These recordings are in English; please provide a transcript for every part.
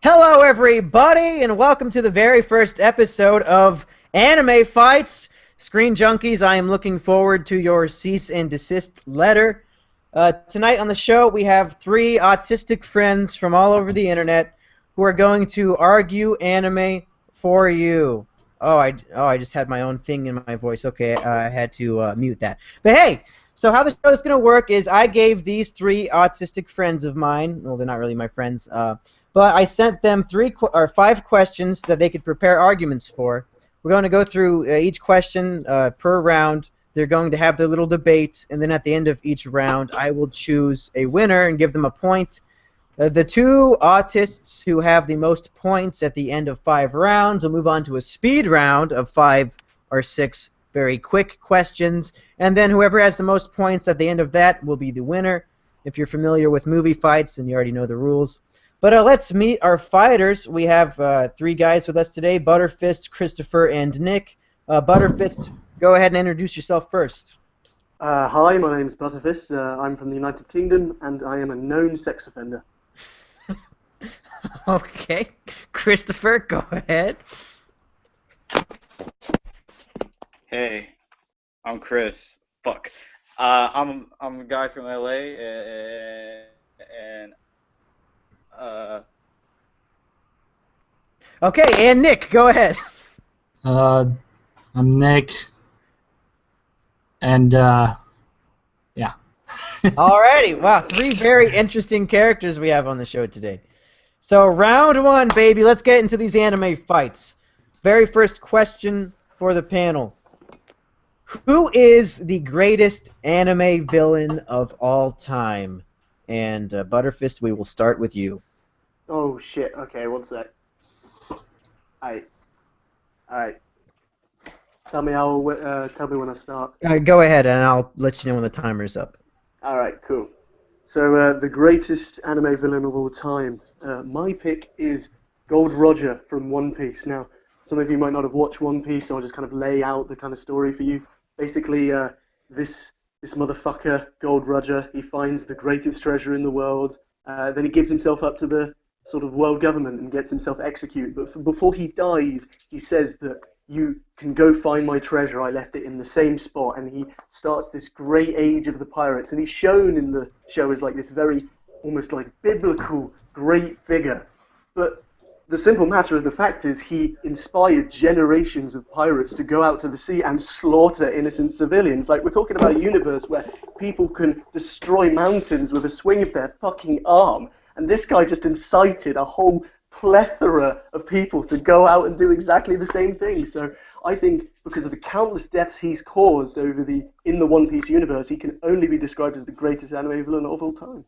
Hello, everybody, and welcome to the very first episode of Anime Fights. Screen Junkies, I am looking forward to your cease and desist letter. Tonight on the show, we have three autistic friends from all over the internet who are going to argue anime for you. I just had my own thing in my voice. Okay, I had to mute that. But hey, so how the show is going to work is I gave these three autistic friends of mine, well, they're not really my friends, but I sent them five questions that they could prepare arguments for. We're going to go through each question per round. They're going to have their little debate, and then at the end of each round, I will choose a winner and give them a point. The two autists who have the most points at the end of 5 rounds will move on to a speed round of 5 or 6 very quick questions, and then whoever has the most points at the end of that will be the winner. If you're familiar with movie fights, then you already know the rules. But let's meet our fighters. We have three guys with us today, Butterfist, Christopher, and Nick. Butterfist, go ahead and introduce yourself first. Hi, my name is Butterfist. I'm from the United Kingdom, and I am a known sex offender. Okay. Christopher, go ahead. Hey, I'm Chris. Fuck. I'm a guy from LA and Okay, and Nick, go ahead. I'm Nick, and yeah. Alrighty, wow, three very interesting characters we have on the show today. So round one, baby, let's get into these anime fights. Very first question for the panel. Who is the greatest anime villain of all time? And Butterfist, we will start with you. Oh shit. Okay, one sec. Alright. Tell me when I start. Go ahead, and I'll let you know when the timer's up. Alright, cool. So the greatest anime villain of all time. My pick is Gold Roger from One Piece. Now, some of you might not have watched One Piece, so I'll just kind of lay out the kind of story for you. Basically, this motherfucker, Gold Roger, he finds the greatest treasure in the world. Then he gives himself up to the sort of world government and gets himself executed. But before he dies, he says that you can go find my treasure. I left it in the same spot. And he starts this great age of the pirates. And he's shown in the show as like this very, almost like biblical, great figure. But the simple matter of the fact is he inspired generations of pirates to go out to the sea and slaughter innocent civilians. Like, we're talking about a universe where people can destroy mountains with a swing of their fucking arm. And this guy just incited a whole plethora of people to go out and do exactly the same thing. So I think because of the countless deaths he's caused in the One Piece universe, he can only be described as the greatest anime villain of all time.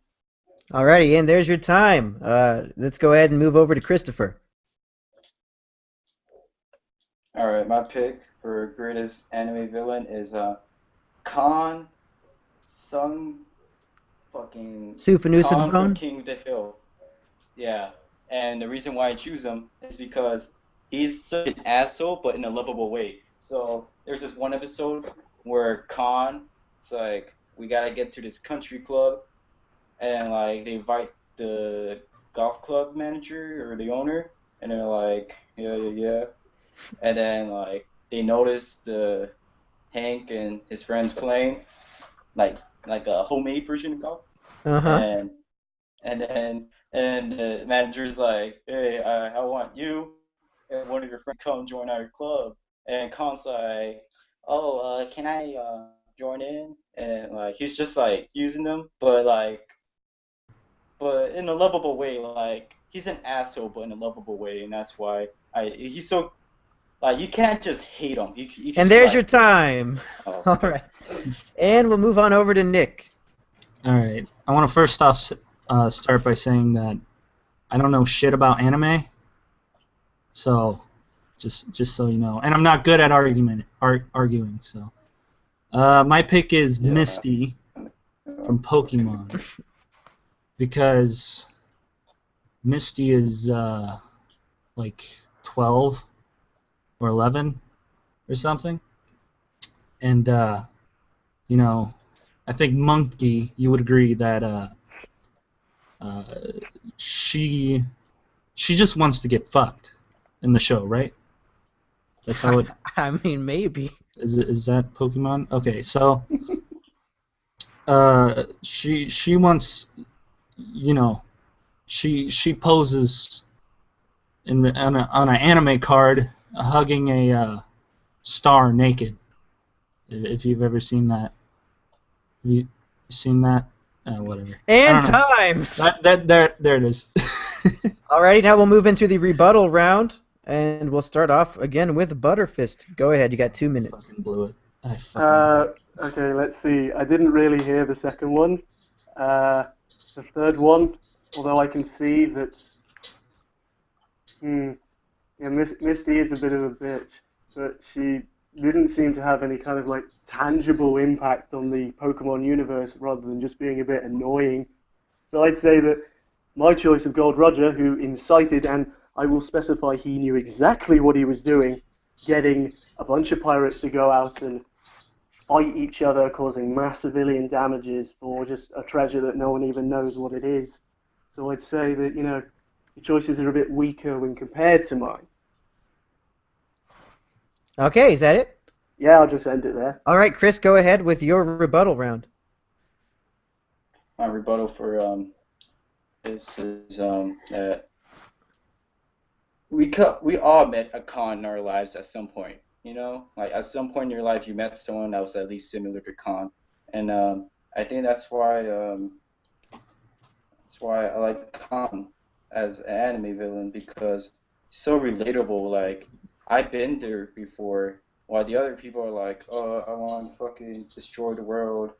Alrighty, and there's your time. Let's go ahead and move over to Christopher. Alright, my pick for greatest anime villain is Khan Sung fucking Sufanusa Khan from Bone? King of the Hill. Yeah. And the reason why I choose him is because he's such an asshole, but in a lovable way. So there's this one episode where Khan, it's like, we gotta get to this country club, and like they invite the golf club manager or the owner, and they're like, yeah. And then like they notice the Hank and his friends playing like a homemade version of golf. Uh-huh. And the manager's like, hey, I want you and one of your friends come join our club. And Khan's like, oh, can I join in? And like he's just like using them, but in a lovable way. Like he's an asshole, but in a lovable way, and that's why he's so like you can't just hate him. You can And just there's like, your time. oh, All right. And we'll move on over to Nick. All right. I want to first off start by saying that I don't know shit about anime, so just so you know, and I'm not good at arguing. So my pick is yeah. Misty from Pokemon because Misty is like 12 or 11 or something, and you know, I think Monkey, you would agree that she she just wants to get fucked in the show, right? That's how it I mean, maybe. is that Pokemon? Okay, so she wants, you know, she poses on an anime card hugging a star naked. If you've ever seen that. Have you seen that? Whatever. And I don't know. time! There it is. Alrighty, now we'll move into the rebuttal round, and we'll start off again with Butterfist. Go ahead, you got 2 minutes. Fucking blew it. I fucking Okay, let's see. I didn't really hear the second one. The third one, although I can see that. Yeah, Misty is a bit of a bitch, but she didn't seem to have any kind of like tangible impact on the Pokemon universe, rather than just being a bit annoying. So I'd say that my choice of Gold Roger, who incited, and I will specify he knew exactly what he was doing, getting a bunch of pirates to go out and fight each other, causing mass civilian damages for just a treasure that no one even knows what it is. So I'd say that, you know, your choices are a bit weaker when compared to mine. Okay, is that it? Yeah, I'll just end it there. Alright, Chris, go ahead with your rebuttal round. My rebuttal for is that we all met a con in our lives at some point. You know, like at some point in your life, you met someone that was at least similar to Con, and I think that's why I like Con as an anime villain, because he's so relatable. Like, I've been there before, while the other people are like, oh, I want to fucking destroy the world.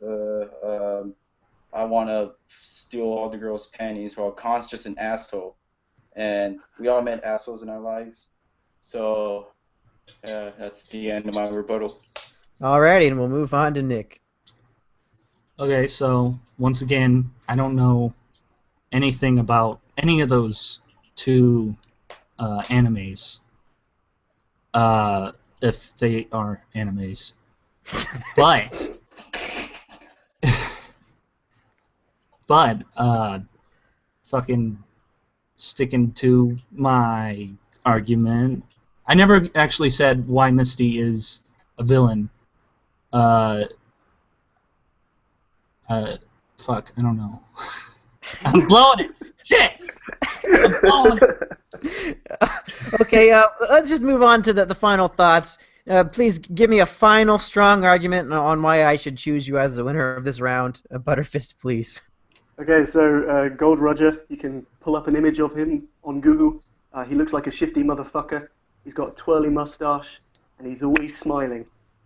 I want to steal all the girls' panties, while Con's just an asshole. And we all met assholes in our lives. So, yeah, that's the end of my rebuttal. Alrighty, and we'll move on to Nick. Okay, so once again, I don't know anything about any of those two animes, if they are animes. But fucking sticking to my argument, I never actually said why Misty is a villain. Fuck, I don't know. I'm blowing it. Shit. I'm blowing it. Okay, let's just move on to the final thoughts. Please give me a final strong argument on why I should choose you as the winner of this round. Butterfist, please. Okay, so Gold Roger, you can pull up an image of him on Google. He looks like a shifty motherfucker. He's got a twirly mustache, and he's always smiling.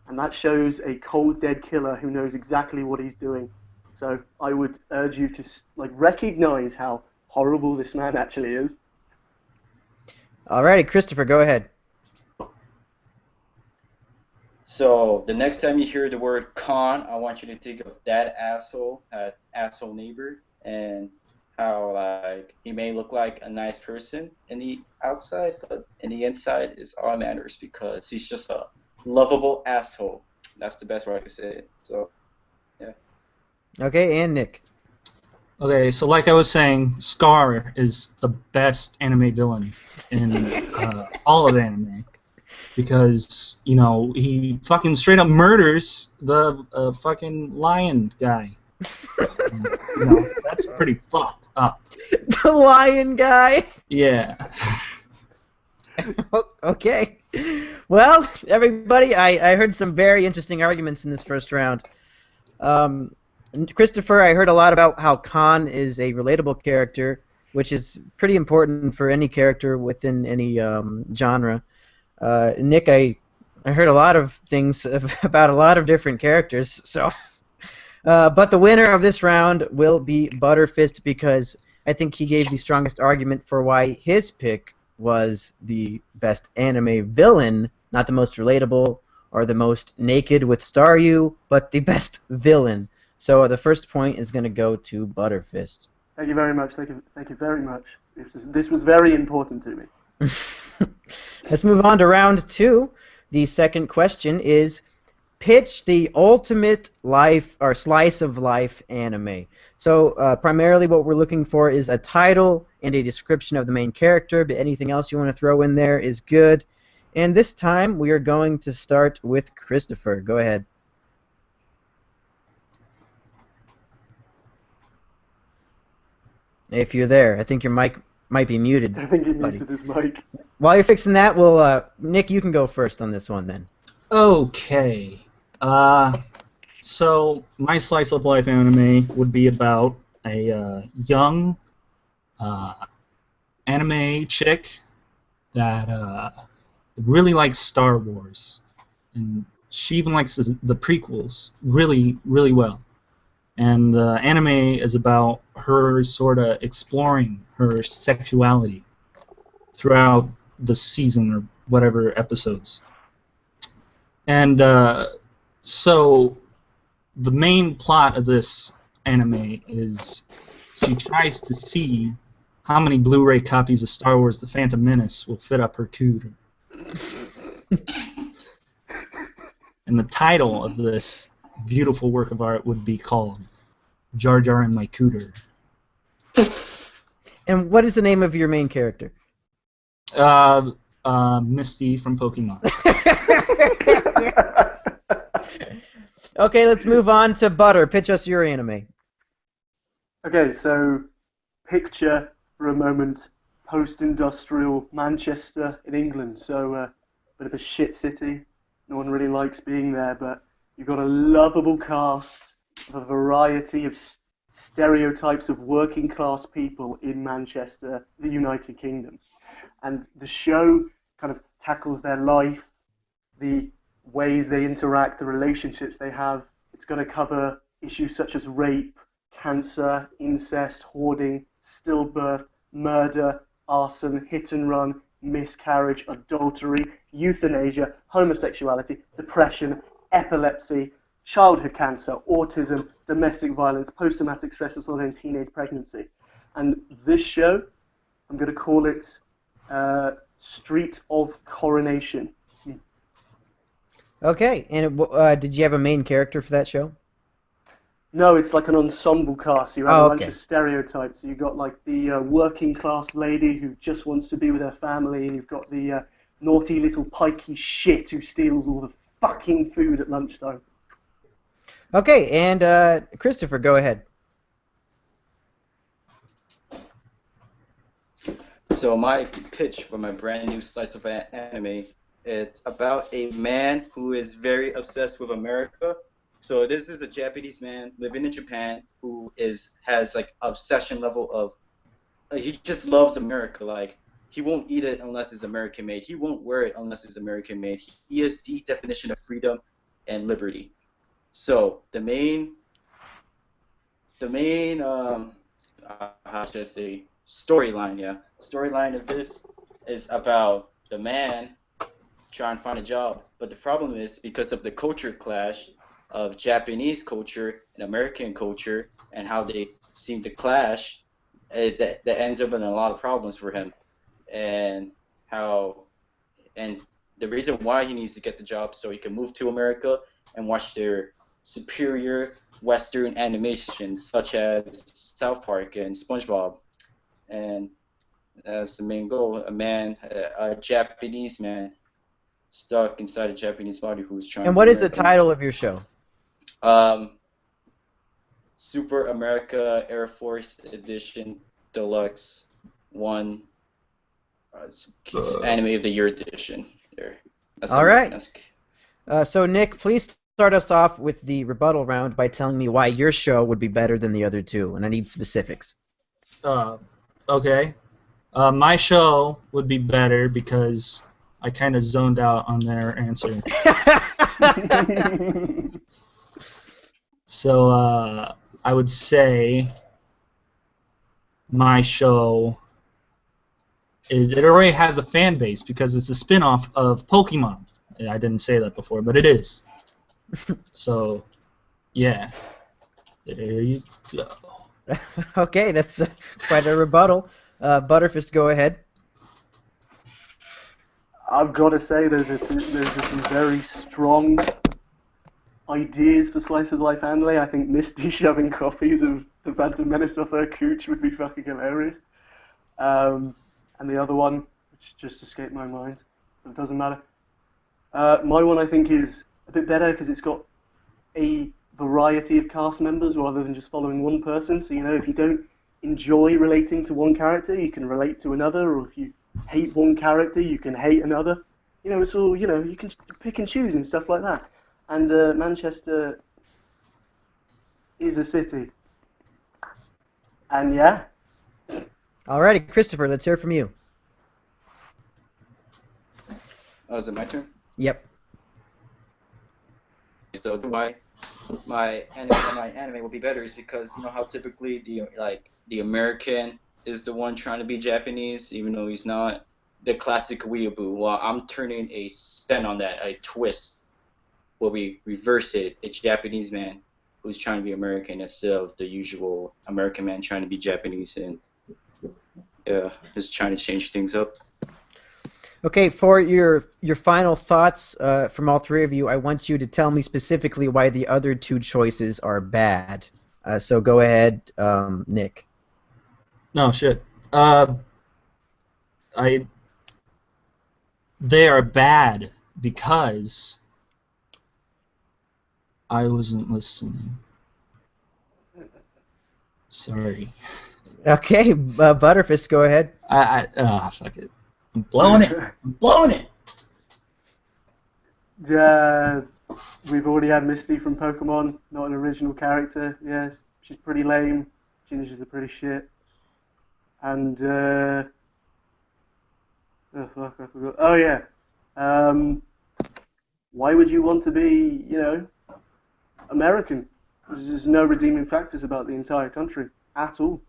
And that shows a cold, dead killer who knows exactly what he's doing. So I would urge you to recognize how horrible this man actually is. Alrighty, Christopher, go ahead. So the next time you hear the word Con, I want you to think of that asshole neighbor, and how like he may look like a nice person in the outside, but in the inside is all manners, because he's just a lovable asshole. That's the best way I can say it. So, yeah. Okay, and Nick. Okay, so like I was saying, Scar is the best anime villain in all of anime, because, you know, he fucking straight up murders the fucking lion guy. You know, that's pretty fucked up. The lion guy. Yeah. Okay. Well, everybody, I heard some very interesting arguments in this first round. Christopher, I heard a lot about how Con is a relatable character, which is pretty important for any character within any genre. Nick, I heard a lot of things about a lot of different characters, so... but the winner of this round will be Butterfist, because I think he gave the strongest argument for why his pick was the best anime villain, not the most relatable or the most naked with Staryu, but the best villain. So the first point is going to go to Butterfist. Thank you very much. Thank you very much. This was very important to me. Let's move on to round two. The second question is, pitch the ultimate life or slice of life anime. So primarily what we're looking for is a title and a description of the main character, but anything else you want to throw in there is good. And this time we are going to start with Christopher. Go ahead. If you're there, I think your mic might be muted. I think he buddy. muted his mic. While you're fixing that, Nick, you can go first on this one then. Okay. So my slice of life anime would be about a young anime chick that really likes Star Wars, and she even likes the prequels really, really well. And the anime is about her sort of exploring her sexuality throughout the season or whatever episodes. And so the main plot of this anime is she tries to see how many Blu-ray copies of Star Wars The Phantom Menace will fit up her cooter. And the title of this beautiful work of art would be called Jar Jar and My Cooter. And what is the name of your main character? Misty from Pokemon. Okay, let's move on to Butter. Pitch us your anime. Okay, so picture for a moment post-industrial Manchester in England. So a bit of a shit city. No one really likes being there, but you've got a lovable cast of a variety of stereotypes of working class people in Manchester, the United Kingdom. And the show kind of tackles their life, the ways they interact, the relationships they have. It's going to cover issues such as rape, cancer, incest, hoarding, stillbirth, murder, arson, hit and run, miscarriage, adultery, euthanasia, homosexuality, depression, epilepsy, childhood cancer, autism, domestic violence, post-traumatic stress disorder, and teenage pregnancy. And this show, I'm going to call it Street of Coronation. Okay, and did you have a main character for that show? No, it's like an ensemble cast. You have a bunch okay. of stereotypes. You've got like the working class lady who just wants to be with her family, and you've got the naughty little pikey shit who steals all the fucking food at lunchtime. Okay, and Christopher, go ahead. So my pitch for my brand new slice of anime, it's about a man who is very obsessed with America. So this is a Japanese man living in Japan who has like obsession level of he just loves America. Like he won't eat it unless it's American made. He won't wear it unless it's American made. He is the definition of freedom and liberty. So the main how should I say storyline of this is about the man trying to find a job. But the problem is because of the culture clash of Japanese culture and American culture and how they seem to clash, that ends up in a lot of problems for him. And the reason why he needs to get the job so he can move to America and watch their superior Western animation such as South Park and SpongeBob. And that's the main goal. A Japanese man stuck inside a Japanese body who's trying. And what is the title of your show? Super America Air Force Edition Deluxe 1 Anime of the Year Edition. There. That's all right. So Nick, please start us off with the rebuttal round by telling me why your show would be better than the other two, and I need specifics. Okay. My show would be better because I kind of zoned out on their answer. So I would say my show it already has a fan base because it's a spin-off of Pokemon. I didn't say that before, but it is. So, yeah. There you go. Okay, that's quite a rebuttal. Butterfist, go ahead. I've got to say, there's some very strong ideas for Slice of Life anime. I think Misty shoving copies of The Phantom Menace off her cooch would be fucking hilarious. And the other one, which just escaped my mind, but it doesn't matter. My one I think is a bit better because it's got a variety of cast members rather than just following one person. So, if you don't enjoy relating to one character, you can relate to another, or if you hate one character, you can hate another. It's all, you can pick and choose and stuff like that. And Manchester is a city. And yeah. Alrighty, Christopher, let's hear from you. Oh, is it my turn? Yep. So why my anime will be better is because how typically the American is the one trying to be Japanese, even though he's not. The classic weeaboo. Well, I'm turning a spin on that, a twist, where we reverse it. It's Japanese man who's trying to be American instead of the usual American man trying to be Japanese, and just trying to change things up. Okay, for your final thoughts from all three of you, I want you to tell me specifically why the other two choices are bad. So go ahead, Nick. No, shit. They are bad because I wasn't listening. Sorry. Okay, Butterfist, go ahead. Fuck it. I'm blowing it. I'm blowing it. Yeah, we've already had Misty from Pokemon, not an original character. Yes, she's pretty lame. Gingers are pretty shit. And oh fuck, I forgot. Oh yeah. Why would you want to be, American? There's no redeeming factors about the entire country at all.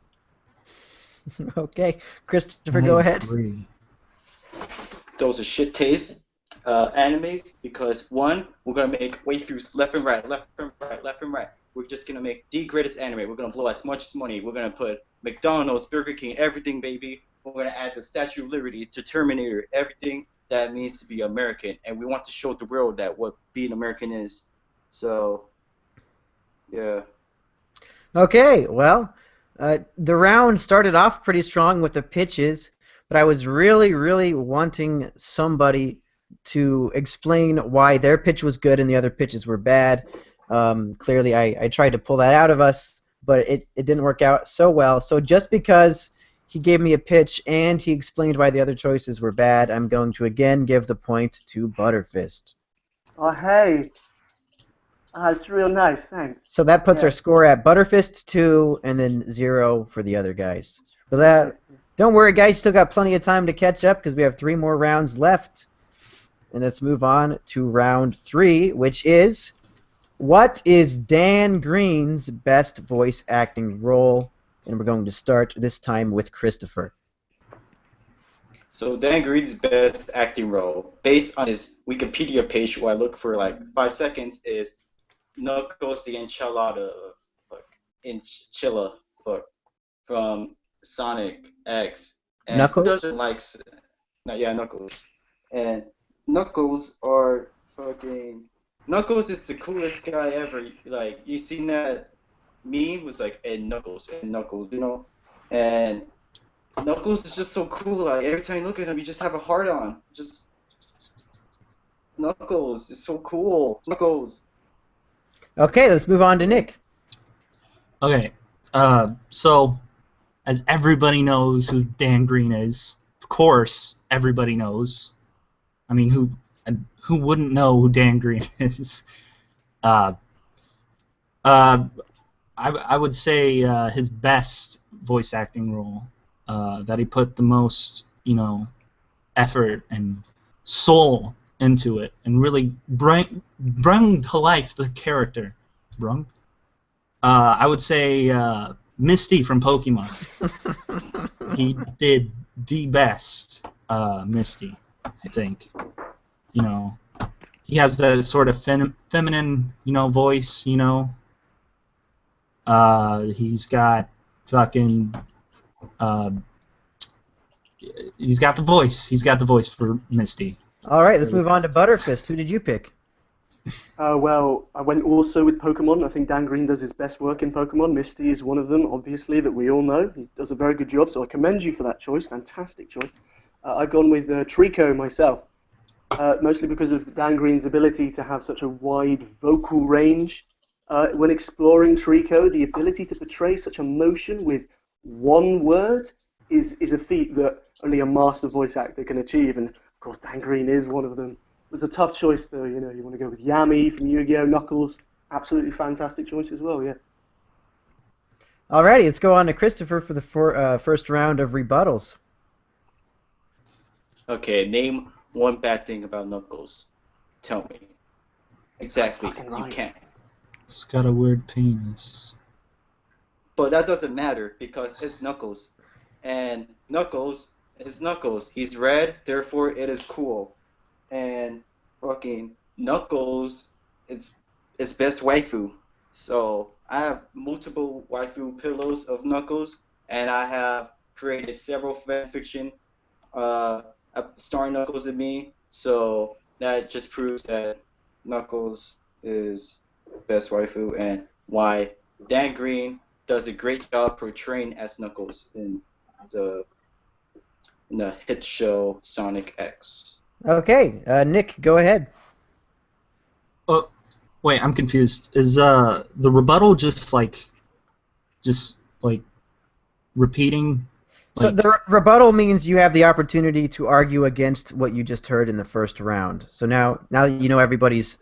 Okay, Christopher, go ahead. Agree. Those are shit taste animes because one, we're gonna make waifus left and right, left and right, left and right. We're just gonna make the greatest anime. We're gonna blow as much money. We're gonna put McDonald's, Burger King, everything, baby. We're gonna add the Statue of Liberty to Terminator, everything that means to be American, and we want to show the world that what being American is. So, yeah. Okay, well, the round started off pretty strong with the pitches, but I was really, really wanting somebody to explain why their pitch was good and the other pitches were bad. Clearly, I tried to pull that out of us, but it didn't work out so well. So just because he gave me a pitch and he explained why the other choices were bad, I'm going to again give the point to Butterfist. Oh hey. It's real nice, thanks. So that puts our score at Butterfist 2 and then 0 for the other guys. But don't worry, guys, still got plenty of time to catch up because we have 3 more rounds left. And let's move on to round 3, which is, what is Dan Green's best voice acting role? And we're going to start this time with Christopher. So Dan Green's best acting role, based on his Wikipedia page where I look for like 5 seconds, is Knuckles the Enchilada, from Sonic X. And Knuckles? Who doesn't like? Knuckles. And Knuckles are fucking. Knuckles is the coolest guy ever. Like, you seen that meme? Was like, and Knuckles, and Knuckles is just so cool. Like, every time you look at him, you just have a heart on. Just Knuckles is so cool. Knuckles. Okay, let's move on to Nick. Okay, so as everybody knows who Dan Green is, of course everybody knows. I mean, who wouldn't know who Dan Green is? I would say his best voice acting role, that he put the most, effort and soul into it, and really bring to life the character. I would say Misty from Pokemon. He did the best Misty, I think. He has that sort of feminine, voice. He's got fucking. He's got the voice. He's got the voice for Misty. All right, let's move on to Butterfist. Who did you pick? Well, I went also with Pokemon. I think Dan Green does his best work in Pokemon. Misty is one of them, obviously, that we all know. He does a very good job, so I commend you for that choice. Fantastic choice. I've gone with Trico myself, mostly because of Dan Green's ability to have such a wide vocal range. When exploring Trico, the ability to portray such emotion with one word is a feat that only a master voice actor can achieve, and of course Dan Green is one of them. It was a tough choice though, you know, you want to go with Yami from Yu-Gi-Oh! Knuckles, absolutely fantastic choice as well, yeah. Alrighty, let's go on to Christopher for the first round of rebuttals. Okay, name one bad thing about Knuckles. Tell me. Exactly, That's fucking you right. can't. It's got a weird penis. But that doesn't matter because it's Knuckles. And Knuckles is Knuckles. He's red, therefore it is cool. And fucking Knuckles is best waifu. So I have multiple waifu pillows of Knuckles, and I have created several fanfiction starring Knuckles and me. So that just proves that Knuckles is best waifu and why Dan Green does a great job portraying as Knuckles the in the hit show Sonic X. Okay, Nick, go ahead. Oh, wait, I'm confused. Is the rebuttal just like repeating? So Like, the rebuttal means you have the opportunity to argue against what you just heard in the first round. So now that you know everybody's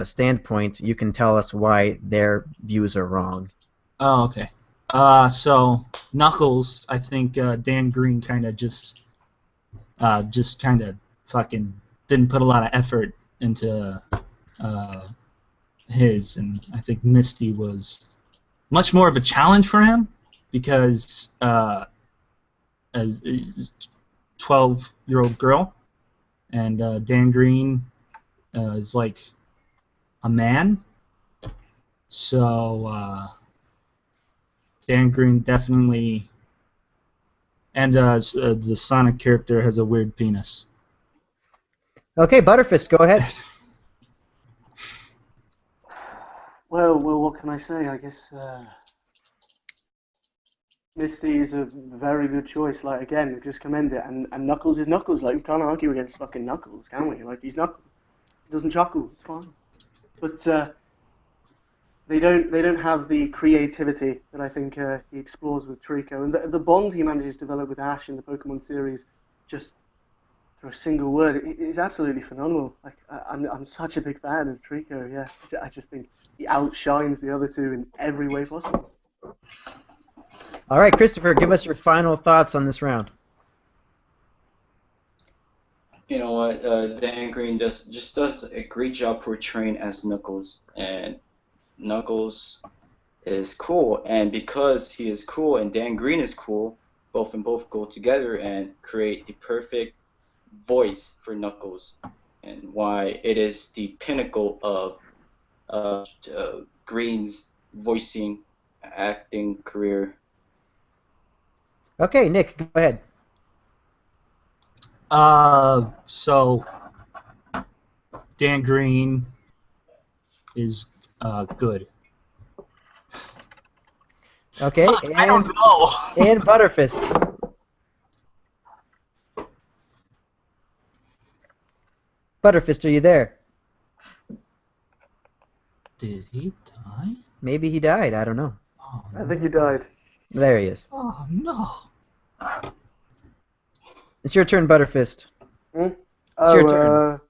standpoint, you can tell us why their views are wrong. oh, okay. So Knuckles, I think Dan Green kind of just kind of fucking didn't put a lot of effort into his, and I think Misty was much more of a challenge for him because as a 12-year-old girl, and Dan Green is like a man, so Dan Green definitely, and the Sonic character has a weird penis. Okay, Butterfist, go ahead. Well, what can I say? I guess Misty is a very good choice. Like again, we just commend it, and Knuckles is Knuckles. Like we can't argue against fucking Knuckles, can we? Like he's Knuckles. He doesn't chuckle. It's fine. But they don't have the creativity that I think he explores with Trico, and the bond he manages to develop with Ash in the Pokemon series, just through a single word, it is absolutely phenomenal. Like I'm such a big fan of Trico. Yeah, I just think he outshines the other two in every way possible. All right, Christopher, give us your final thoughts on this round. You know what? Dan Green just does a great job portraying as Knuckles, and Knuckles is cool, and because he is cool and Dan Green is cool, both go together and create the perfect voice for Knuckles, and why it is the pinnacle of Green's voicing acting career. Okay, Nick, go ahead. So Dan Green is good. Okay, I don't know. And Butterfist. Butterfist, are you there? Did he die? Maybe he died. I don't know. Oh, I think he died. There he is. oh no. It's your turn, Butterfist. Hmm? It's your turn.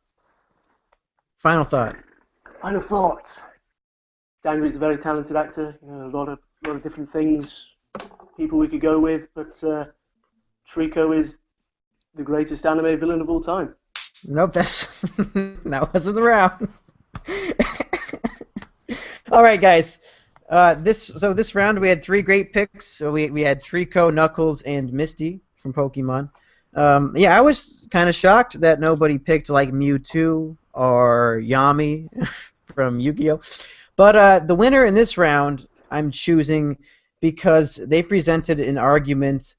Final thought. Final thoughts. Dan Green's a very talented actor. You know, a lot of different things, people we could go with, but Trico is the greatest anime villain of all time. Nope, that wasn't the round. All right, guys. This round we had 3 great picks. So we had Trico, Knuckles, and Misty from Pokemon. Yeah, I was kind of shocked that nobody picked like Mewtwo or Yami from Yu-Gi-Oh. But the winner in this round, I'm choosing because they presented an argument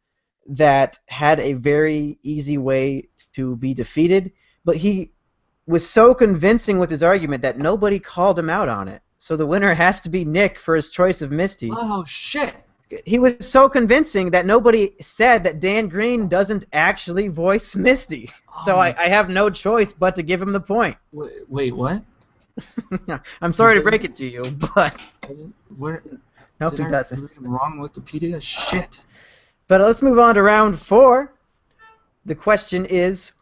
that had a very easy way to be defeated, but he was so convincing with his argument that nobody called him out on it. So the winner has to be Nick for his choice of Misty. Oh shit! He was so convincing that nobody said that Dan Green doesn't actually voice Misty. So I have no choice but to give him the point. Wait, what? I'm sorry to break it to you, but Where? nope, Did he I doesn't. read him wrong Wikipedia? Shit. But let's move on to round 4. The question is,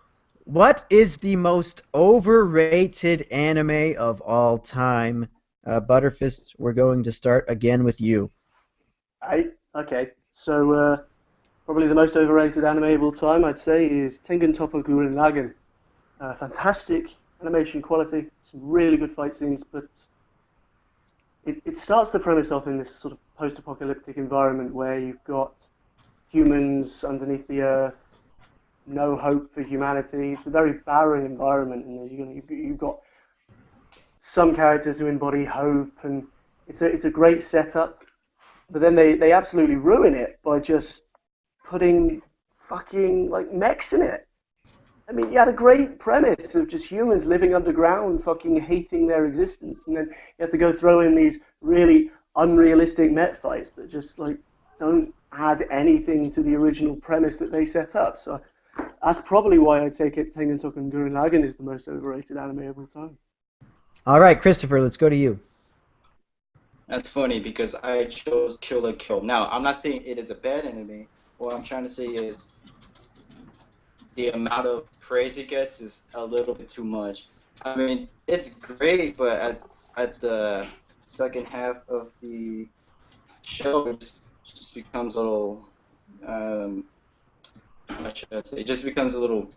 what is the most overrated anime of all time? Butterfist, we're going to start again with you. Okay. So probably the most overrated anime of all time, I'd say, is Tengen Toppa Gurren Lagann. Fantastic animation quality, some really good fight scenes, but it starts the premise off in this sort of post-apocalyptic environment where you've got humans underneath the earth, no hope for humanity. It's a very barren environment, and you've got some characters who embody hope, and it's a great setup. But then they absolutely ruin it by just putting fucking like mechs in it. I mean, you had a great premise of just humans living underground, fucking hating their existence, and then you have to go throw in these really unrealistic mech fights that just like don't add anything to the original premise that they set up. So that's probably why I'd say Tengen Toppa Gurren Lagann is the most overrated anime of all time. All right, Christopher, let's go to you. That's funny because I chose Kill la Kill. Now, I'm not saying it is a bad anime. What I'm trying to say is the amount of praise it gets is a little bit too much. I mean, it's great, but at the second half of the show, it just becomes a little, what should I say? It just becomes a little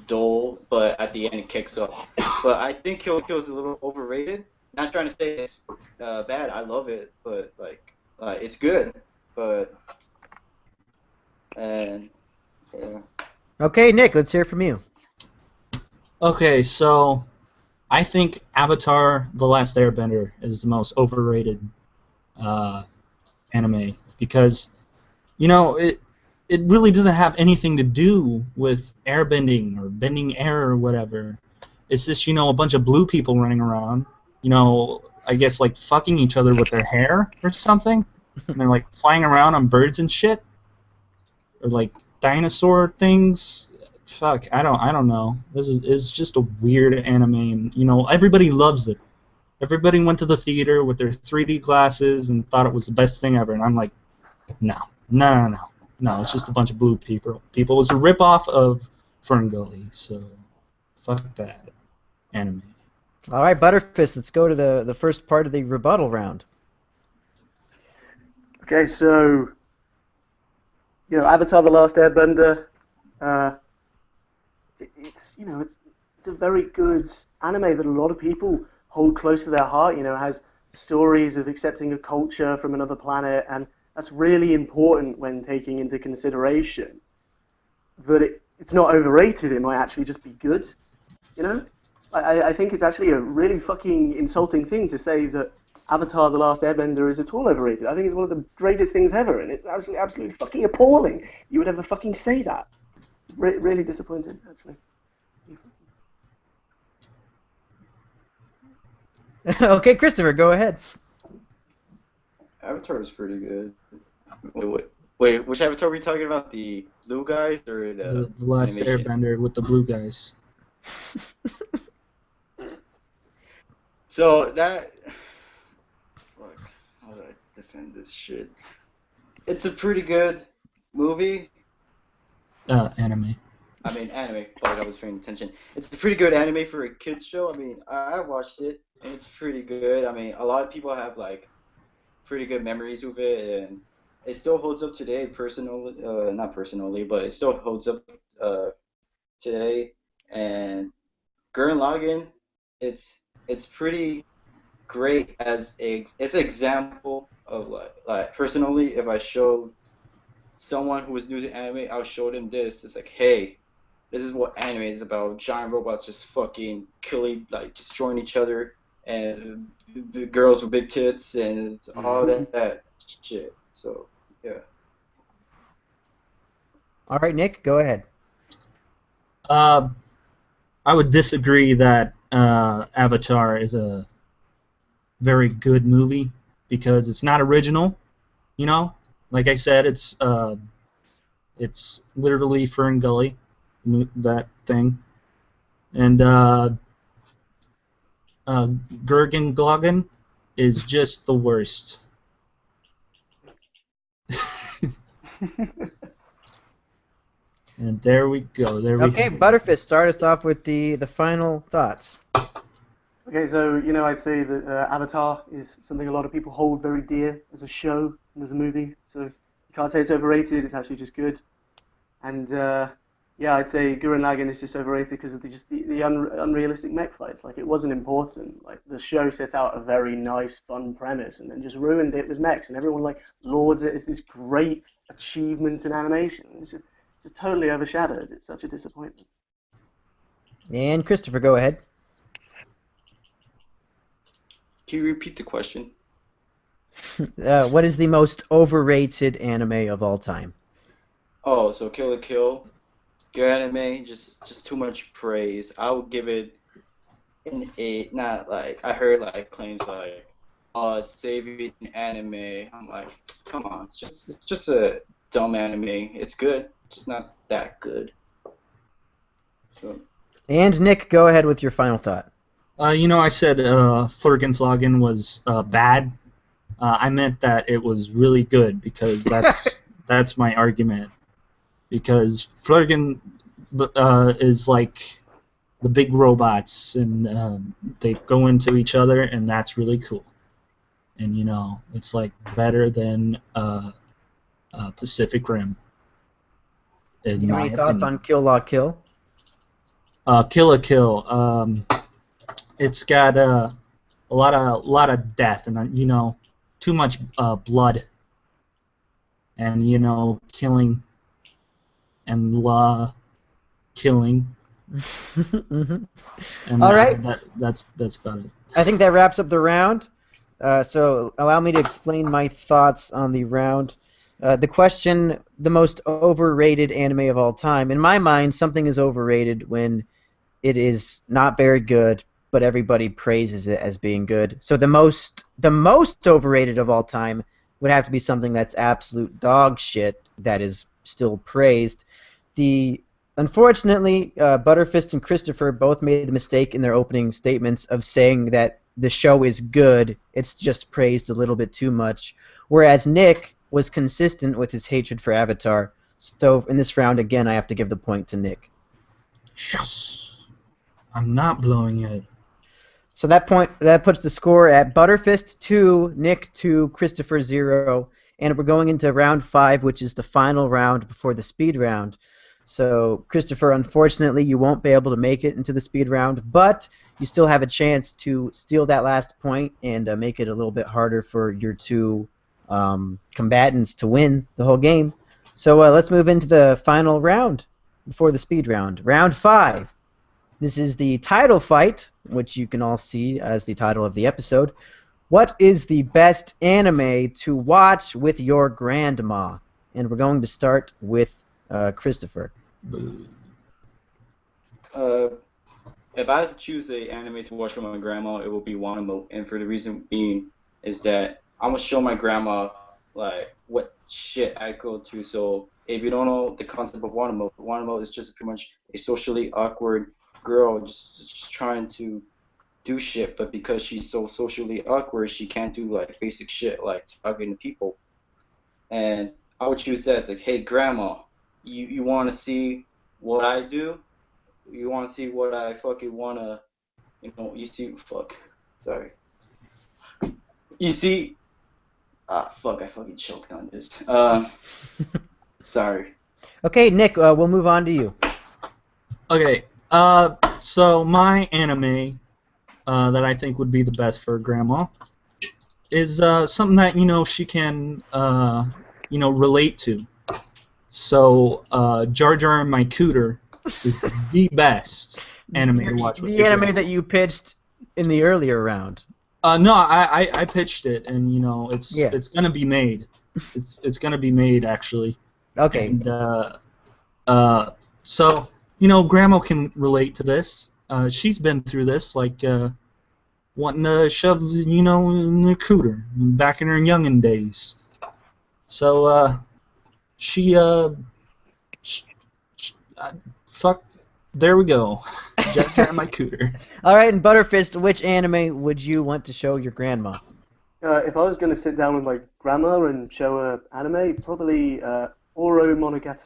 dull, but at the end it kicks off. But I think Kill la Kill is a little overrated. Not trying to say it's bad. I love it, but like it's good. But and yeah. Okay, Nick, let's hear from you. Okay, so I think Avatar: The Last Airbender is the most overrated anime because, you know, it really doesn't have anything to do with airbending or bending air or whatever. It's just, you know, a bunch of blue people running around, you know, I guess like fucking each other with their hair or something. And they're like flying around on birds and shit. Or like dinosaur things. Fuck, I don't know. This is just a weird anime, and you know, everybody loves it. Everybody went to the theater with their 3D glasses and thought it was the best thing ever, and I'm like, no. It's just a bunch of blue people. It was a ripoff of Ferngully, so fuck that anime. All right, Butterfist, let's go to the first part of the rebuttal round. Okay, so you know, Avatar: The Last Airbender. It's a very good anime that a lot of people hold close to their heart. You know, it has stories of accepting a culture from another planet, and that's really important when taking into consideration that it's not overrated. It might actually just be good. You know, I think it's actually a really fucking insulting thing to say that Avatar: The Last Airbender is at all overrated. I think it's one of the greatest things ever, and it's absolutely fucking appalling you would ever fucking say that. Really disappointed, actually. Okay, Christopher, go ahead. Avatar is pretty good. Wait, which Avatar are we talking about? The blue guys or The Last animation? Airbender with the blue guys. So that, fuck, how do I defend this shit? It's a pretty good movie. Anime. I mean, anime. But I was paying attention. It's a pretty good anime for a kids show. I mean, I watched it and it's pretty good. I mean, a lot of people have like pretty good memories with it, and it still holds up today. Personally, not personally, but it still holds up today. And Gurren Lagann, it's pretty great as it's an example of like personally, if I showed someone who was new to anime, I'll show them this. It's like, hey, this is what anime is about. Giant robots just fucking killing, like destroying each other, and the girls with big tits and all that shit. So yeah. All right, Nick, go ahead. I would disagree that Avatar is a very good movie because it's not original. You know, like I said, it's literally Fern Gully, that thing, and Gurgen Glogan is just the worst. And there we go. There we Okay, go. Butterfist, start us off with the final thoughts. Okay, so I'd say that Avatar is something a lot of people hold very dear as a show and as a movie. So you can't say it's overrated. It's actually just good. And yeah, I'd say Gurren Lagann is just overrated because of the unrealistic mech fights. Like, it wasn't important. Like, the show set out a very nice, fun premise and then just ruined it with mechs, and everyone like lauds it as this great achievement in animation. It's just totally overshadowed. It's such a disappointment. And Christopher, go ahead. Can you repeat the question? What is the most overrated anime of all time? Oh, so Kill la Kill, good anime, just too much praise. I would give it an 8. Not like I heard like claims like, oh, it's saving anime. I'm like, come on, it's just a dumb anime. It's good, just not that good. So And Nick, go ahead with your final thought. I said Flurgan Floggen was bad. I meant that it was really good because that's my argument. Because Flurgan is like the big robots, and they go into each other, and that's really cool. And it's like better than Pacific Rim. Do you have any thoughts on Kill La Kill? Kill la Kill. It's got a lot of death, and too much blood, and killing, and killing. Mm-hmm. And All right. That's about it. I think that wraps up the round. So allow me to explain my thoughts on the round. The question, the most overrated anime of all time. In my mind, something is overrated when it is not very good, but everybody praises it as being good. So the most overrated of all time would have to be something that's absolute dog shit that is still praised. Unfortunately, Butterfist and Christopher both made the mistake in their opening statements of saying that the show is good, it's just praised a little bit too much, whereas Nick was consistent with his hatred for Avatar. So in this round, again, I have to give the point to Nick. Yes. I'm not blowing it. So that puts the score at Butterfist 2, Nick 2, Christopher 0, and we're going into round 5, which is the final round before the speed round. So, Christopher, unfortunately, you won't be able to make it into the speed round, but you still have a chance to steal that last point and make it a little bit harder for your two combatants to win the whole game. So let's move into the final round before the speed round. Round 5. This is the title fight, which you can all see as the title of the episode. What is the best anime to watch with your grandma? And we're going to start with Christopher. If I had to choose an anime to watch with my grandma, it would be Wanomo, and for the reason being is that I'm gonna show my grandma like what shit I go through. So if you don't know the concept of Wanomo, Wanomo is just pretty much a socially awkward girl just trying to do shit, but because she's so socially awkward, she can't do like basic shit like talking to people. And I would choose that as like, hey grandma, you want to see what I do? You want to see what I fucking wanna, you see, sorry. You see, I fucking choked on this. Sorry. Okay, Nick, we'll move on to you. Okay, so my anime that I think would be the best for grandma is something that she can relate to. So Jar Jar and My Cooter is the best anime to watch with the anime that you pitched in the earlier round. No, I pitched it, and it's gonna be made. It's gonna be made actually. Okay. And so grandma can relate to this. she's been through this, like wanting to shove, in her cooter back in her youngin' days. So she fuck. There we go. Jack at my cooter. All right, and Butterfist, which anime would you want to show your grandma? If I was going to sit down with my grandma and show her anime, probably Oro Monogatari,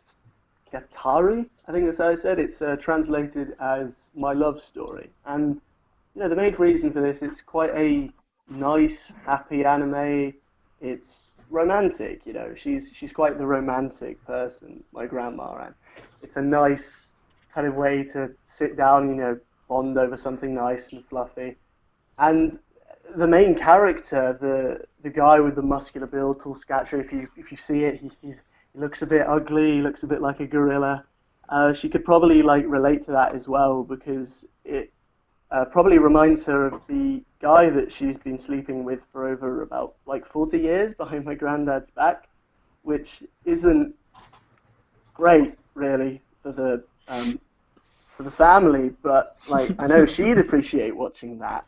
I think that's how I said. It's translated as My Love Story. And, the main reason for this, it's quite a nice, happy anime. It's romantic, She's quite the romantic person, my grandma, and it's a nice kind of way to sit down, bond over something nice and fluffy. And the main character, the guy with the muscular build, tall stature, if you see it, he looks a bit ugly, he looks a bit like a gorilla. She could probably relate to that as well, because it probably reminds her of the guy that she's been sleeping with for over about 40 years behind my granddad's back, which isn't great really for the family, but I know she'd appreciate watching that.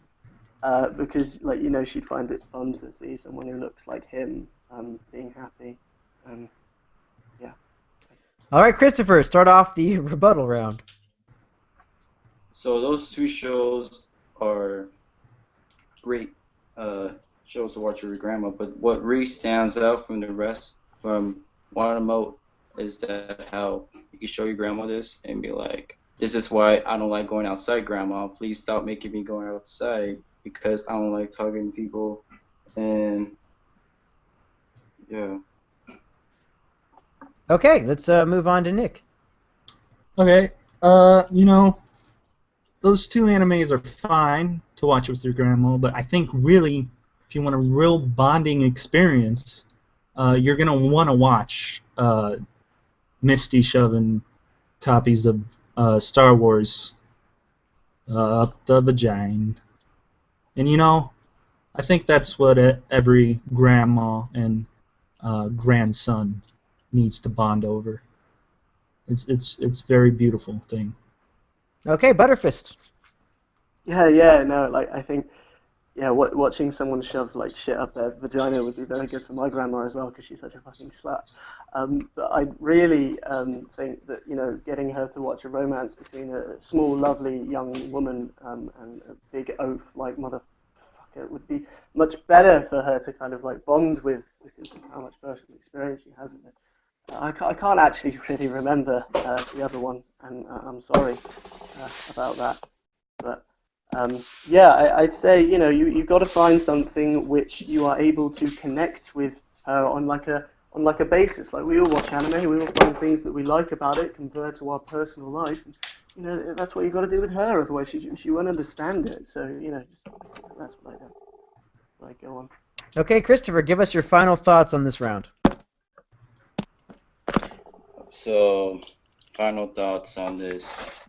Because, she'd find it fun to see someone who looks like him being happy. Yeah. All right, Christopher, start off the rebuttal round. So those two shows are great shows to watch with your grandma, but what really stands out from the rest, from Watamote, is that how you can show your grandma this and be like, this is why I don't like going outside, Grandma. Please stop making me go outside, because I don't like talking to people, and yeah. Okay, let's move on to Nick. Okay, those two animes are fine to watch with your grandma, but I think really, if you want a real bonding experience, you're gonna want to watch Misty shoving copies of Star Wars up the vagina. And I think that's what every grandma and grandson needs to bond over. It's a very beautiful thing. Okay, Butterfist. Yeah, no, I think, watching someone shove shit up their vagina would be very good for my grandma as well, because she's such a fucking slut. But I really think that getting her to watch a romance between a small, lovely young woman and a big oaf like motherfucker would be much better for her to kind of bond with, because of how much personal experience she has with it. I can't actually really remember the other one, and I'm sorry about that. But I'd say you've got to find something which you are able to connect with her on a basis. We all watch anime, we all find things that we like about it, compare to our personal life. And, that's what you've got to do with her. Otherwise, she won't understand it. So that's what I do. Go on. Okay, Christopher, give us your final thoughts on this round. So, final thoughts on this.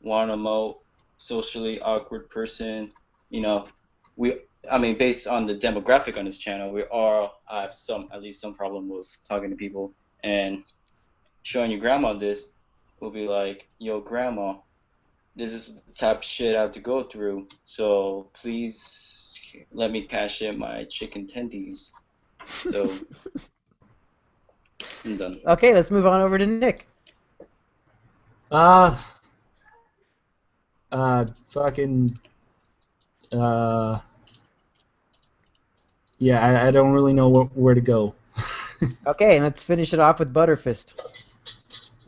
Watamote, socially awkward person. Based on the demographic on this channel, we all have at least some problem with talking to people, and showing your grandma this will be like, yo, grandma, this is the type of shit I have to go through, so please let me cash in my chicken tendies. So, I'm done. Okay, let's move on over to Nick. I don't really know where to go. Okay, and let's finish it off with Butterfist.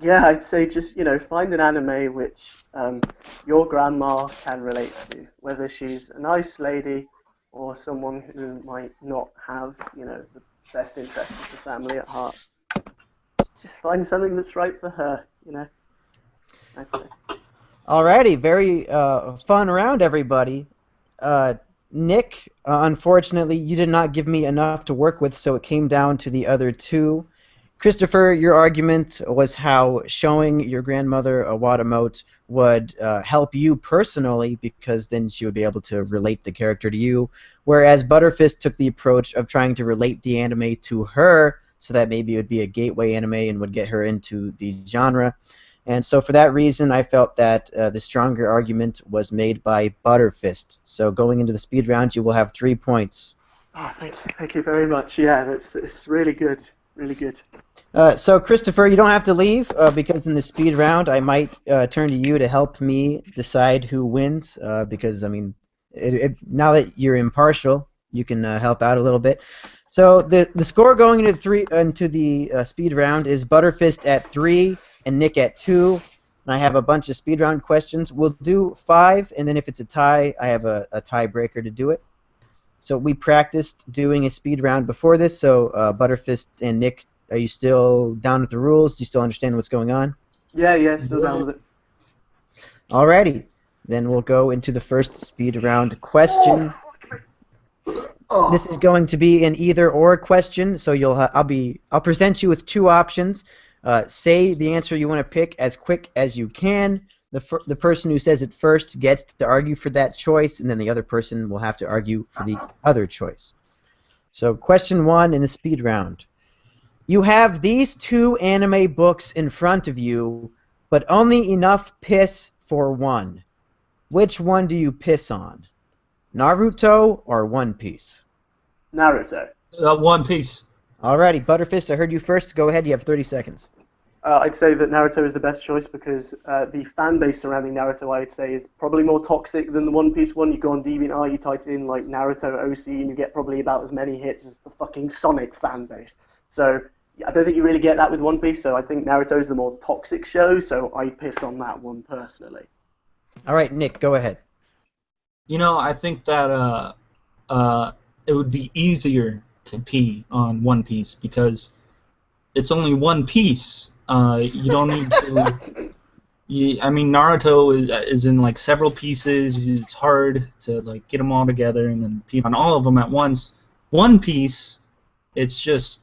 Yeah, I'd say just, find an anime which your grandma can relate to, whether she's a nice lady or someone who might not have, the best interests of the family at heart. Just find something that's right for her, I'd say. Alrighty, very fun round, everybody. Nick, unfortunately, you did not give me enough to work with, so it came down to the other two. Christopher, your argument was how showing your grandmother a Watamote would help you personally, because then she would be able to relate the character to you, whereas Butterfist took the approach of trying to relate the anime to her, so that maybe it would be a gateway anime and would get her into the genre. And so for that reason, I felt that the stronger argument was made by Butterfist. So going into the speed round, you will have 3 points. Oh, thank you very much. Yeah, it's really good, really good. So Christopher, you don't have to leave because in the speed round, I might turn to you to help me decide who wins. Because I mean, now that you're impartial, you can help out a little bit. So the score going into the speed round is Butterfist at 3 and Nick at 2. And I have a bunch of speed round questions. We'll do 5, and then if it's a tie, I have a tiebreaker to do it. So we practiced doing a speed round before this. So Butterfist and Nick, are you still down with the rules? Do you still understand what's going on? Yeah, still down with it. Alrighty, then we'll go into the first speed round question. Oh. This is going to be an either/or question, so I'll present you with 2 options. Say the answer you want to pick as quick as you can. The person who says it first gets to argue for that choice, and then the other person will have to argue for the other choice. So question 1 in the speed round. You have these 2 anime books in front of you, but only enough piss for one. Which one do you piss on? Naruto or One Piece? Naruto. One Piece. Alrighty, Butterfist, I heard you first. Go ahead, you have 30 seconds. I'd say that Naruto is the best choice because the fan base surrounding Naruto, I'd say, is probably more toxic than the One Piece one. You go on DeviantArt, you type in like Naruto OC, and you get probably about as many hits as the fucking Sonic fan base. So I don't think you really get that with One Piece. So I think Naruto is the more toxic show. So I piss on that one personally. All right, Nick, go ahead. You know, I think that it would be easier to pee on One Piece because it's only one piece. You don't need to. I mean, Naruto is in like several pieces. It's hard to like get them all together and then pee on all of them at once. One Piece, it's just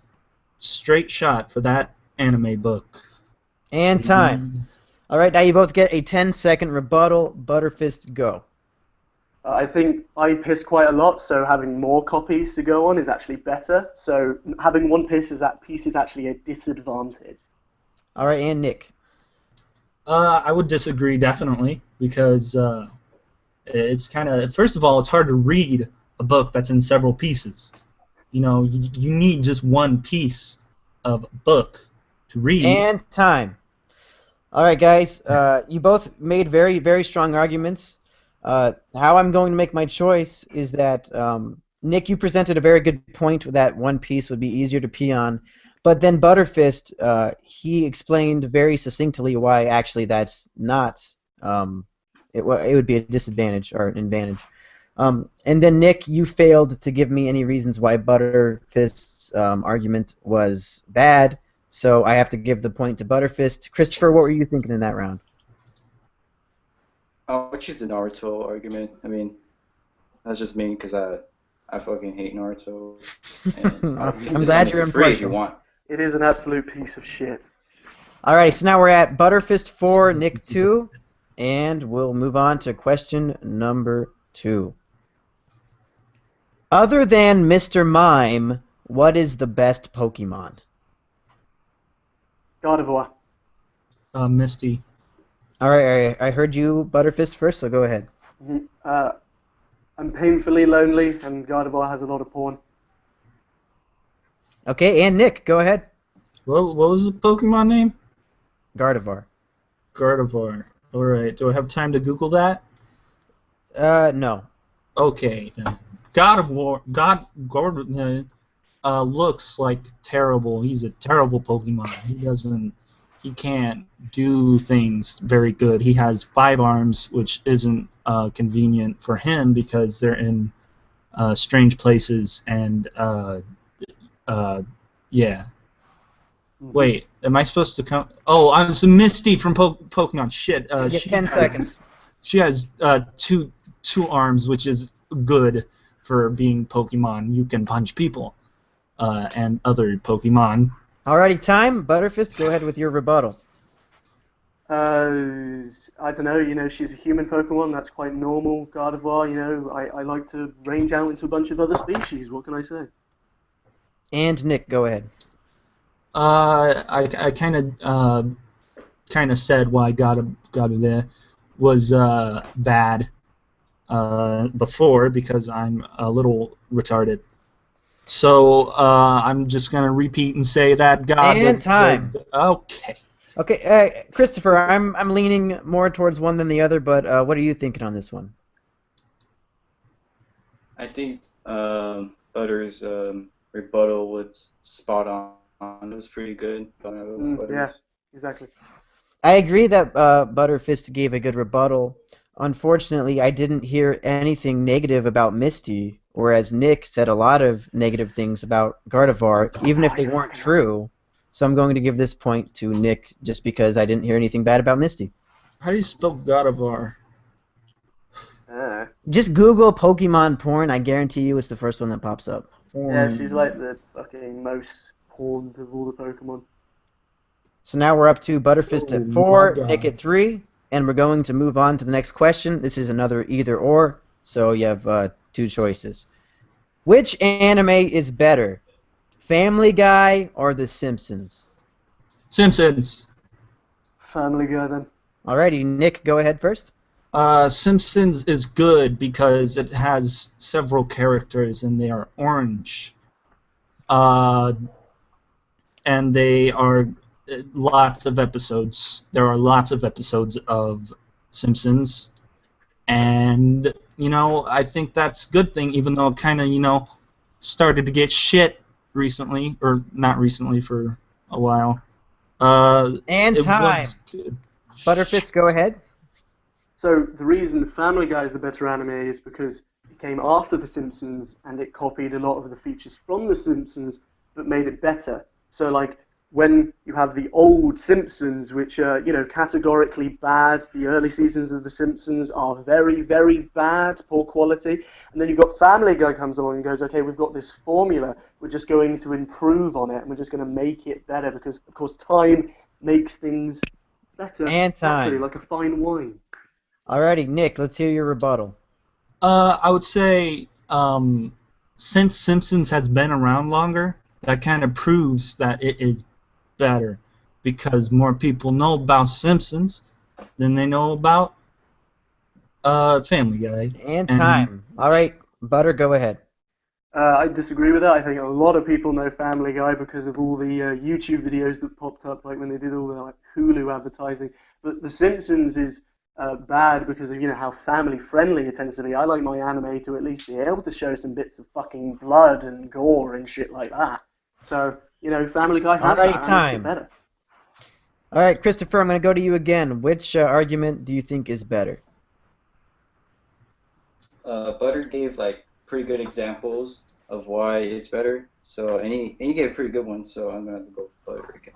straight shot for that anime book. And time. All right, now you both get a 10-second rebuttal. Butterfist, go. I think I piss quite a lot, so having more copies to go on is actually better. So having one piece is actually a disadvantage. All right, and Nick. I would disagree definitely because it's kind of, first of all, it's hard to read a book that's in several pieces. You know, you need just one piece of book to read. And time. All right, guys. You both made very, very strong arguments. How I'm going to make my choice is that, Nick, you presented a very good point that One Piece would be easier to pee on, but then Butterfist, he explained very succinctly why actually that's not, it would be a disadvantage or an advantage. And then Nick, you failed to give me any reasons why Butterfist's argument was bad, so I have to give the point to Butterfist. Christopher, what were you thinking in that round? I'll choose the Naruto argument. I mean, that's just me because I fucking hate Naruto. And I'm glad you're free if you impartial. want. It is an absolute piece of shit. Alright, so now we're at Butterfist 4, Nick 2, and we'll move on to question number 2. Other than Mr. Mime, what is the best Pokemon? Gardevoir. Misty. Alright, I heard you, Butterfist, first, so go ahead. I'm painfully lonely, and Gardevoir has a lot of porn. Okay, and Nick, go ahead. What was the Pokemon name? Gardevoir. Gardevoir. Alright, do I have time to Google that? No. Okay, then. Gardevoir looks like terrible. He's a terrible Pokemon. He can't do things very good. He has 5 arms, which isn't convenient for him because they're in strange places and yeah. Wait, am I supposed to count? Oh, I'm some Misty from Pokemon. Shit. You get 10 seconds. She has two arms, which is good for being Pokemon. You can punch people and other Pokemon. Alrighty, time. Butterfist, go ahead with your rebuttal. I don't know, she's a human Pokemon, that's quite normal. Gardevoir, I like to range out into a bunch of other species, what can I say? And Nick, go ahead. I kind of kind of said why got it there was bad before because I'm a little retarded. So I'm just gonna repeat and say that God. And time. Okay. Okay, Christopher, I'm leaning more towards one than the other, but what are you thinking on this one? I think Butter's rebuttal was spot on. It was pretty good. Yeah, exactly. I agree that Butterfist gave a good rebuttal. Unfortunately, I didn't hear anything negative about Misty, whereas Nick said a lot of negative things about Gardevoir, even if they weren't true. So I'm going to give this point to Nick just because I didn't hear anything bad about Misty. How do you spell Gardevoir? Just Google Pokemon porn. I guarantee you it's the first one that pops up. Yeah, she's like the fucking most horned of all the Pokemon. So now we're up to Butterfist Oh at 4, my God. Nick at 3, and we're going to move on to the next question. This is another either or, so you have two choices. Which anime is better, Family Guy or The Simpsons? Simpsons. Family Guy then. Alrighty, Nick, go ahead first. Simpsons is good because it has several characters and they are orange. And they are lots of episodes. There are lots of episodes of Simpsons. And, I think that's a good thing, even though it kind of, started to get shit recently, or not recently, for a while. And It time. was good. Butterfist, go ahead. So the reason Family Guy is the better anime is because it came after The Simpsons and it copied a lot of the features from The Simpsons but made it better. So like when you have the old Simpsons, which are, categorically bad, the early seasons of The Simpsons are very, very bad, poor quality, and then you've got Family Guy comes along and goes, okay, we've got this formula, we're just going to improve on it and we're just going to make it better because, of course, time makes things better. And time. Naturally, like a fine wine. Alrighty, Nick, let's hear your rebuttal. I would say since Simpsons has been around longer, that kind of proves that it is better because more people know about Simpsons than they know about Family Guy. And time. Alright, Butter, go ahead. I disagree with that. I think a lot of people know Family Guy because of all the YouTube videos that popped up, like when they did all the like Hulu advertising. But The Simpsons is bad because of how family friendly it tends to be. I like my anime to at least be able to show some bits of fucking blood and gore and shit like that. So Family Guy has Alrighty, that and time. makes it better. Alright, Christopher, I'm going to go to you again. Which argument do you think is better? Butter gave like pretty good examples of why it's better. So and he gave a pretty good one. So I'm gonna have to go with Butter again.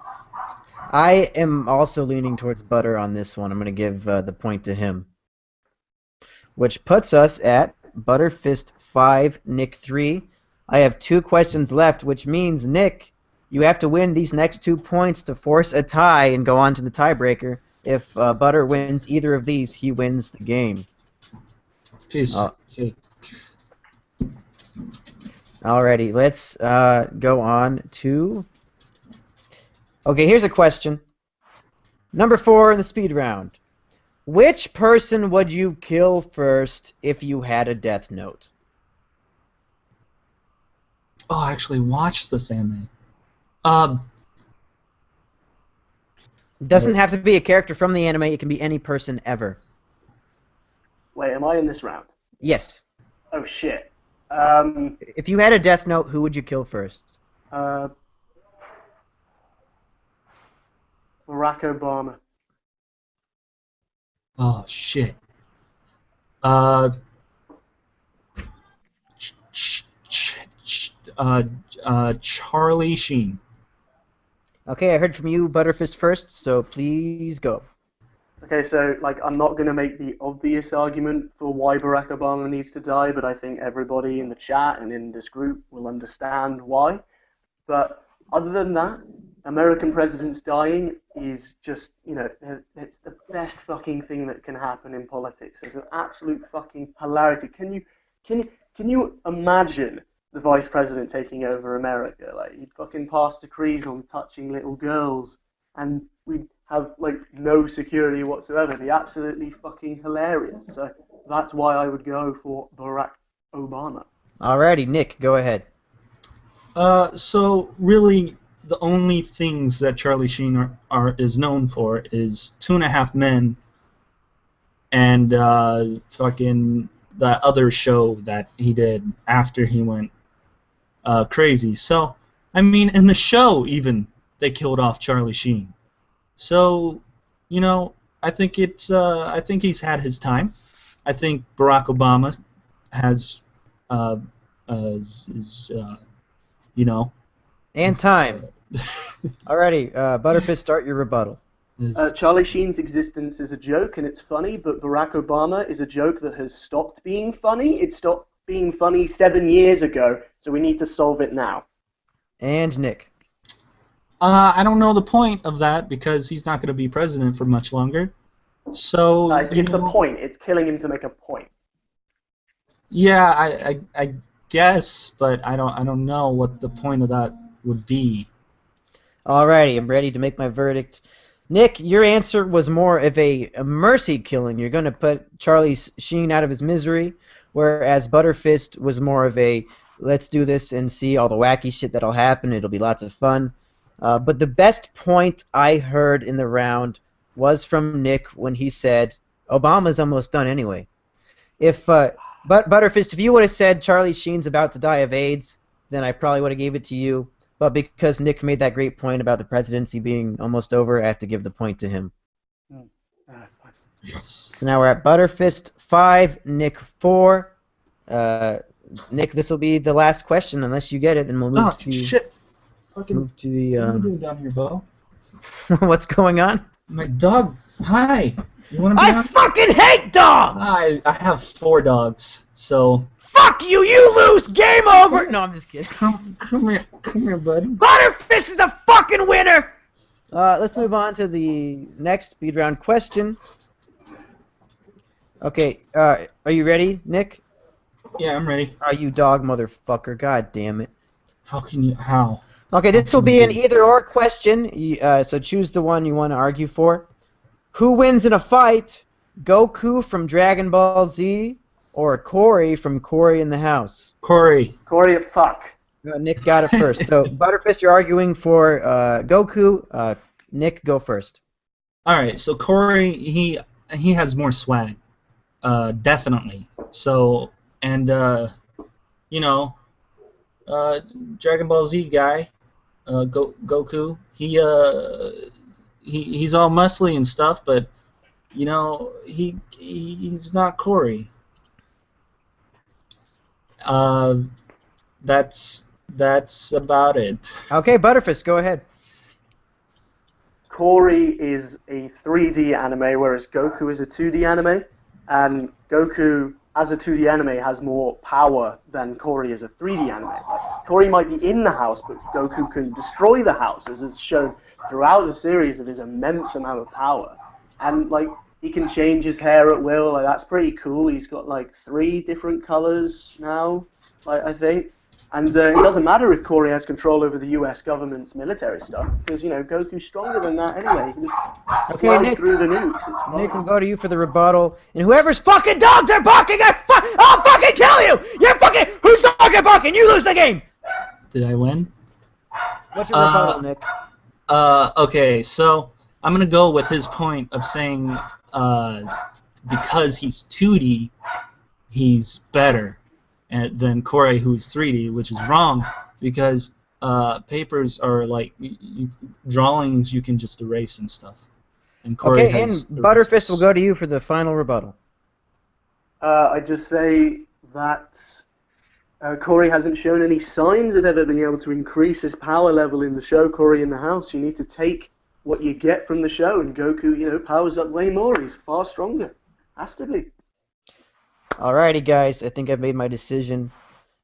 I am also leaning towards Butter on this one. I'm going to give the point to him. Which puts us at Butterfist 5, Nick 3. I have 2 questions left, which means, Nick, you have to win these next 2 points to force a tie and go on to the tiebreaker. If Butter wins either of these, he wins the game. Piece of cake. Alrighty, let's go on to... Okay, here's a question. Number 4 in the speed round. Which person would you kill first if you had a death note? Oh, I actually watched this anime. Doesn't have to be a character from the anime. It can be any person ever. Wait, am I in this round? Yes. Oh shit. If you had a death note, who would you kill first? Barack Obama. Oh shit. Charlie Sheen. Okay, I heard from you, Butterfist, first, so please go. Okay, so I'm not going to make the obvious argument for why Barack Obama needs to die, but I think everybody in the chat and in this group will understand why. But other than that, American presidents dying is just, it's the best fucking thing that can happen in politics. It's an absolute fucking hilarity. Can you imagine the vice president taking over America? Like, he'd fucking pass decrees on touching little girls and we'd have like no security whatsoever. It'd be absolutely fucking hilarious. So that's why I would go for Barack Obama. Alrighty, Nick, go ahead. So really, the only things that Charlie Sheen is known for is 2.5 Men and fucking that other show that he did after he went crazy. So, I mean, in the show even, they killed off Charlie Sheen. So, you know, I think he's had his time. I think Barack Obama has, you know. And time. Alrighty, Butterfist, start your rebuttal. Charlie Sheen's existence is a joke and it's funny, but Barack Obama is a joke that has stopped being funny. It stopped being funny 7 years ago, so we need to solve it now. And Nick. I don't know the point of that because he's not going to be president for much longer. So it's the point. It's killing him to make a point. Yeah, I guess, but I don't know what the point of that would be. Alrighty, I'm ready to make my verdict. Nick, your answer was more of a mercy killing. You're going to put Charlie Sheen out of his misery, whereas Butterfist was more of a let's do this and see all the wacky shit that'll happen. It'll be lots of fun. But the best point I heard in the round was from Nick when he said, Obama's almost done anyway. If Butterfist, if you would have said Charlie Sheen's about to die of AIDS, then I probably would have gave it to you. But because Nick made that great point about the presidency being almost over, I have to give the point to him. Yes. So now we're at Butterfist 5, Nick 4. Nick, this will be the last question. Unless you get it, then we'll move to the... Shit. Fucking, move to the... what are you doing down here, Bo? What's going on? My dog. Hi. You want to be I on? fucking hate dogs! I have 4 dogs, so... Fuck you! You lose! Game over! No, I'm just kidding. Come here, buddy. Butterfist is the fucking winner! Let's move on to the next speed round question. Okay, are you ready, Nick? Yeah, I'm ready. Are you dog motherfucker? God damn it. How? Okay, this will be an either-or question, so choose the one you want to argue for. Who wins in a fight? Goku from Dragon Ball Z or Corey from Corey in the House? Corey, fuck. Nick got it first. So, Butterfist, you're arguing for Goku. Nick, go first. Alright, so Corey, he has more swag. Definitely. So, and, you know, Dragon Ball Z guy, Goku, he's all muscly and stuff, but, you know, he's not Corey. That's about it. Okay, Butterfist, go ahead. Corey is a 3D anime, whereas Goku is a 2D anime, and Goku as a 2D anime has more power than Corey as a 3D anime. Like, Corey might be in the house, but Goku can destroy the house, as is shown throughout the series of his immense amount of power. And like he can change his hair at will, like that's pretty cool. He's got like 3 different colors now, like I think. And it doesn't matter if Corey has control over the U.S. government's military stuff, because, you know, Goku's stronger than that anyway. He can just fly through the nukes. It's fine. Nick will go to you for the rebuttal. And whoever's fucking dogs are barking, I'll fucking kill you! You're fucking... Whose dogs are barking? You lose the game! Did I win? What's your rebuttal, Nick? Okay, so I'm going to go with his point of saying because he's 2D, he's better than Corey, who's 3D, which is wrong, because papers are like drawings you can just erase and stuff. And Corey okay, and Butterfist will go to you for the final rebuttal. I just say that Corey hasn't shown any signs of ever being able to increase his power level in the show Corey in the House. You need to take what you get from the show, and Goku, you know, powers up way more. He's far stronger. Has to be. Alrighty, guys. I think I've made my decision.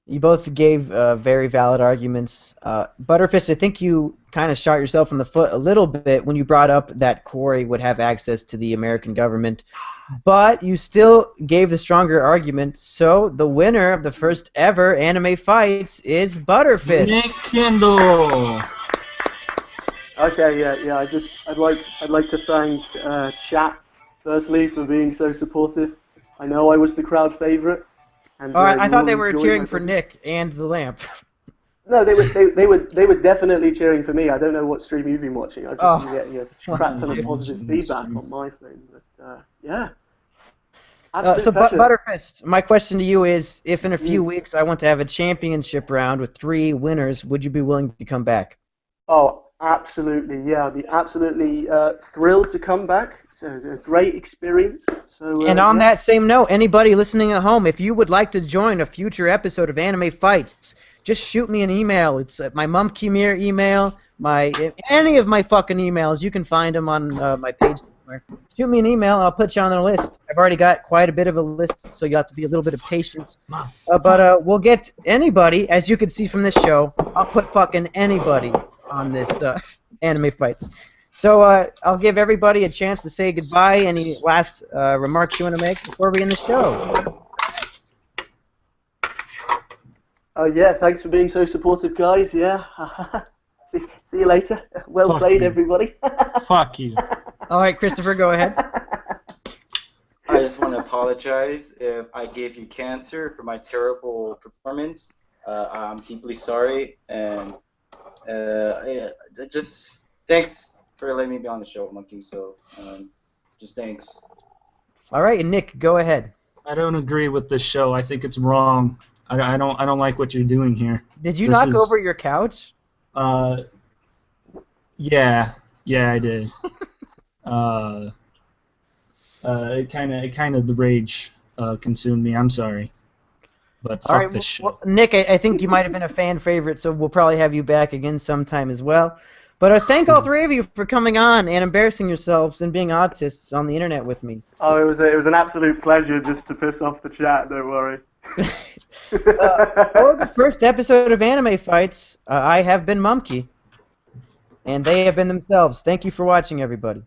You both gave very valid arguments. Butterfist, I think you kind of shot yourself in the foot a little bit when you brought up that Corey would have access to the American government. But you still gave the stronger argument, so the winner of the first ever anime fights is Butterfist. Nick Kendall! Okay, yeah. I'd like to thank chat firstly for being so supportive. I know I was the crowd favorite, and Oh, I you thought all they were enjoyed cheering my for presence. Nick and the lamp. No, they were definitely cheering for me. I don't know what stream you've been watching. I've just Oh. been getting a Well, crap ton of Yeah, positive watching feedback stream. on my thing, but yeah, absolute So, pleasure. Butterfist, my question to you is: if in a few Mm. weeks I want to have a championship round with 3 winners, would you be willing to come back? Oh, absolutely, yeah. I'd be absolutely thrilled to come back. It's a great experience. So And on yeah. that same note, anybody listening at home, if you would like to join a future episode of Anime Fights, just shoot me an email. It's my Mum Kimir email, any of my fucking emails. You can find them on my page somewhere. Shoot me an email, and I'll put you on the list. I've already got quite a bit of a list, so you have to be a little bit of patience. But we'll get anybody, as you can see from this show. I'll put fucking anybody on this Anime Fights. So I'll give everybody a chance to say goodbye. Any last remarks you want to make before we end the show? Oh yeah, thanks for being so supportive, guys. Yeah. See you later. Well Fuck played, you. everybody. Fuck you. All right, Christopher, go ahead. I just want to apologize if I gave you cancer for my terrible performance. I'm deeply sorry, and yeah, just thanks for letting me be on the show, Monkey. So, just thanks. All right, and Nick, go ahead. I don't agree with this show. I think it's wrong. I don't like what you're doing here. Did you This knock is- over your couch? Yeah, I did. It kind of the rage consumed me. I'm sorry, but All fuck right, this shit. well, Nick, I think you might have been a fan favorite, so we'll probably have you back again sometime as well. But thank all 3 of you for coming on and embarrassing yourselves and being autists on the internet with me. Oh, it was an absolute pleasure just to piss off the chat. Don't worry. For the first episode of Anime Fights, I have been Mumkey, and they have been themselves. Thank you for watching, everybody.